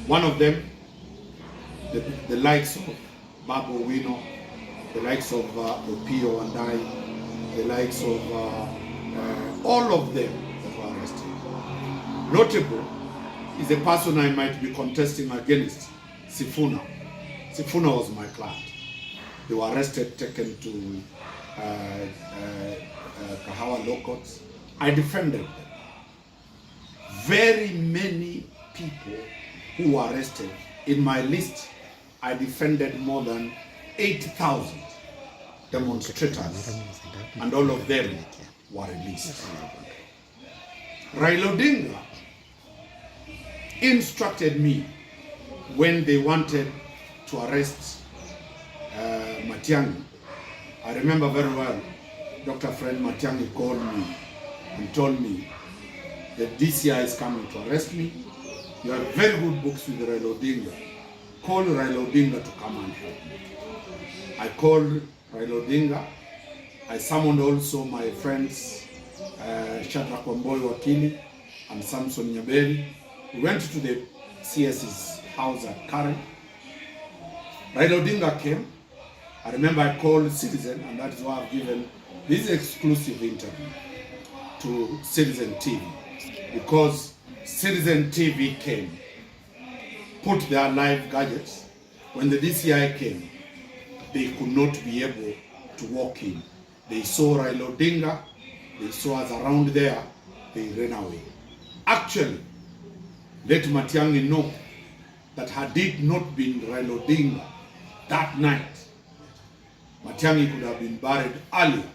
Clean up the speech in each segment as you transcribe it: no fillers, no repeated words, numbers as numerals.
One of them, the likes of Babu Wino, the likes of Opio and I, the likes of all of them that were arrested. Notable is a person I might be contesting against, Sifuna. Sifuna was my client. They were arrested, taken to Kahawa law courts. I defended them. Very many people who were arrested, in my list, I defended more than 8,000 demonstrators, and all of them were released. Raila Odinga instructed me when they wanted to arrest Matiangi. I remember very well, Dr. Fred Matiangi called me and told me the DCI is coming to arrest me. You have very good books with Raila Odinga. Call Raila Odinga to come and help me. I called Raila Odinga. I summoned also my friends Shadrack Wamboi Wakili and Samson Nyaberi. We went to the CS's house at Karen. Raila Odinga came. I remember I called Citizen, and that is why I've given this exclusive interview to Citizen TV, because Citizen TV came, put their live gadgets. When the DCI came, they could not be able to walk in. They saw Raila Odinga, they saw us around there, they ran away. Actually, let Matiangi know that had it not been Raila Odinga that night, Matiangi could have been buried earlier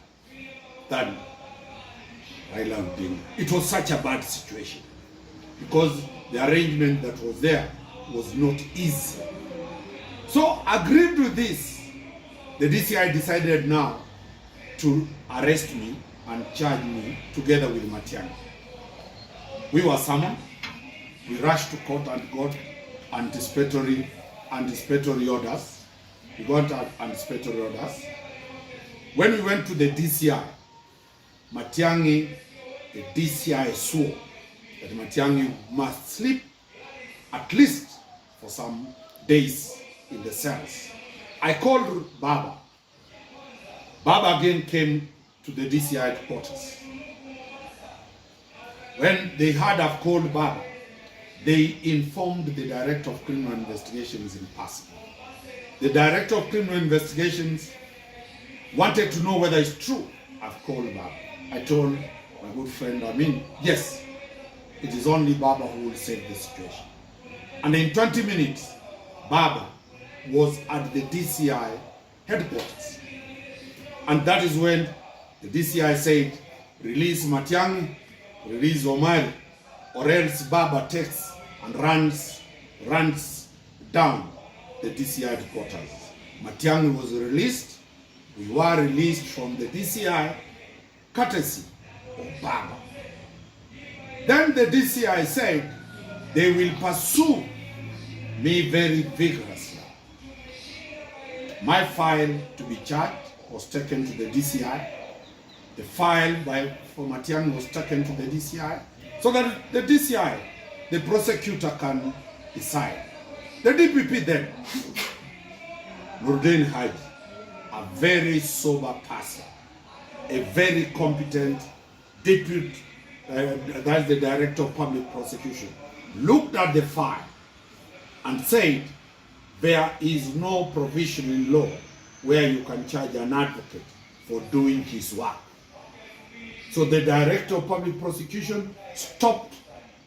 than Raila Odinga. It was such a bad situation because the arrangement that was there was not easy. So, agreed with this, the DCI decided now to arrest me and charge me together with Matiangi. We were summoned. We rushed to court and got anticipatory orders. We got anticipatory orders. When we went to the DCI, Matiangi, the DCI swore that Matiangi must sleep at least for some days in the cells. I called Baba. Baba again came to the DCI headquarters. When they heard I've called Baba, they informed the Director of Criminal Investigations in person. The Director of Criminal Investigations wanted to know whether it's true I've called Baba. I told my good friend Amin, yes, it is only Baba who will save the situation. And in 20 minutes, Baba was at the DCI headquarters. And that is when the DCI said, release Matiangi, release Omari, or else Baba takes and runs down the DCI headquarters. Matiangi was released. We were released from the DCI, courtesy of Baba. Then the DCI said they will pursue me very vigorously. My file to be charged was taken to the DCI. The file for Matiangi was taken to the DCI, so that the DCI, the prosecutor, can decide. The DPP then, Nurdin Haji, a very sober person, a very competent deputy, that's the Director of Public Prosecution, looked at the file and said, there is no provision in law where you can charge an advocate for doing his work. So the Director of Public Prosecution stopped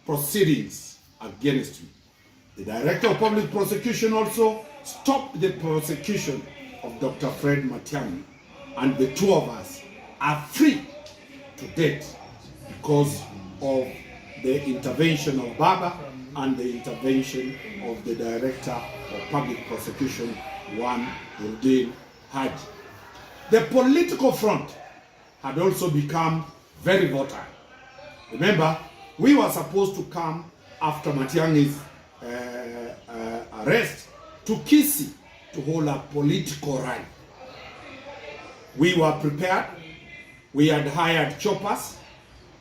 proceedings against me. The Director of Public Prosecution also stopped the prosecution of Dr. Fred Matiangi, and the two of us are free to date because of the intervention of Baba and the intervention of the Director of Public Prosecution, one Nurdin Haji. The political front had also become very volatile. Remember, we were supposed to come after Matiangi's arrest to Kisii to hold a political rally. We were prepared. We had hired choppers.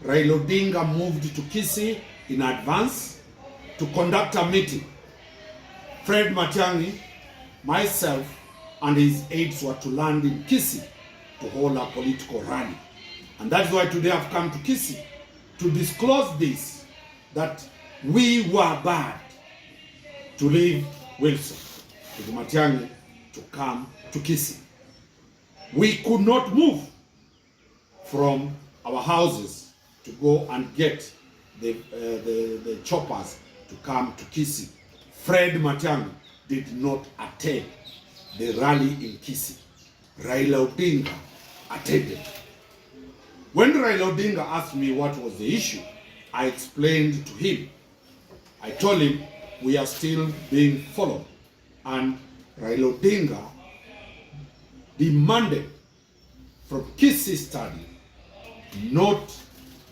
Raila Odinga moved to Kisii in advance to conduct a meeting Fred Matiangi, myself, and his aides were to land in Kisii to hold a political rally. And that's why today I've come to Kisii to disclose this, that we were bad to leave Wilson with Matiangi to come to Kisii. We could not move from our houses to go and get the choppers to come to Kisii. Fred Matiangi did not attend the rally in Kisii. Raila Odinga attended. When Raila Odinga asked me what was the issue, I explained to him. I told him we are still being followed, and Raila Odinga demanded from Kisii study not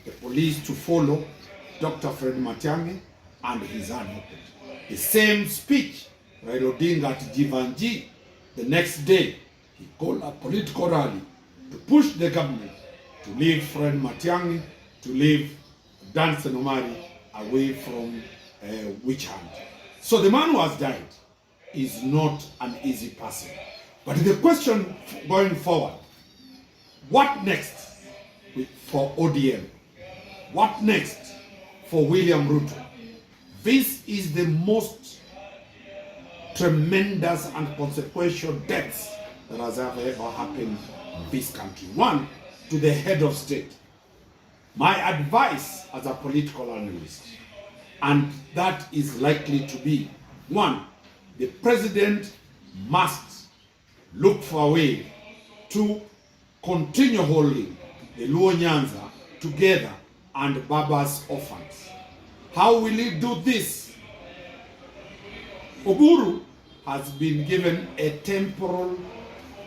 the police to follow Dr. Fred Matiangi and his advocate. The same speech Raila Odinga at Jivanji, the next day, he called a political rally to push the government to leave Fred Matiangi, to leave Danstan Omari away from witch hunt. So the man who has died is not an easy person. But the question going forward, what next for ODM? What next for William Ruto? This is the most tremendous and consequential deaths that has ever happened in this country. One, to the head of state. My advice as a political analyst, and that is likely to be, one, the president must look for a way to continue holding the Luo Nyanza together and Baba's orphans. How will he do this? Uhuru has been given a temporal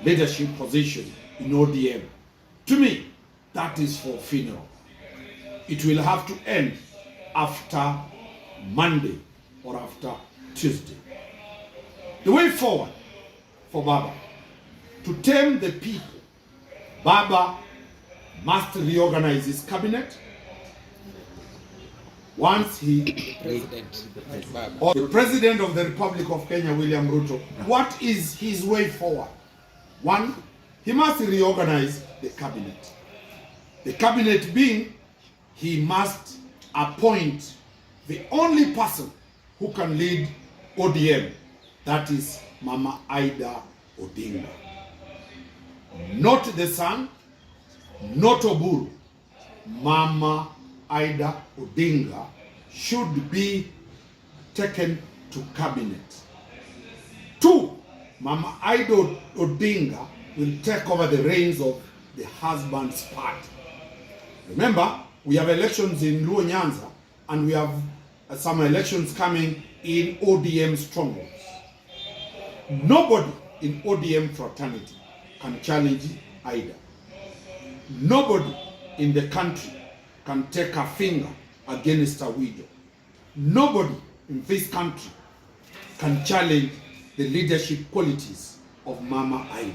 leadership position in ODM. To me, that is for funeral. It will have to end after Monday or after Tuesday. The way forward for Baba, to tame the people, Baba must reorganize his cabinet. Once the President of the Republic of Kenya, William Ruto, what is his way forward? One, he must reorganize the cabinet. The cabinet being, he must appoint the only person who can lead ODM, that is Mama Aida Odinga. Not the son, not Oburu. Mama Aida Odinga should be taken to cabinet. Two, Mama Aida Odinga will take over the reins of the husband's party. Remember, we have elections in Luo Nyanza, and we have some elections coming in ODM strongholds. Nobody in ODM fraternity can challenge Aida. Nobody in the country can take a finger against a widow. Nobody in this country can challenge the leadership qualities of Mama Aida.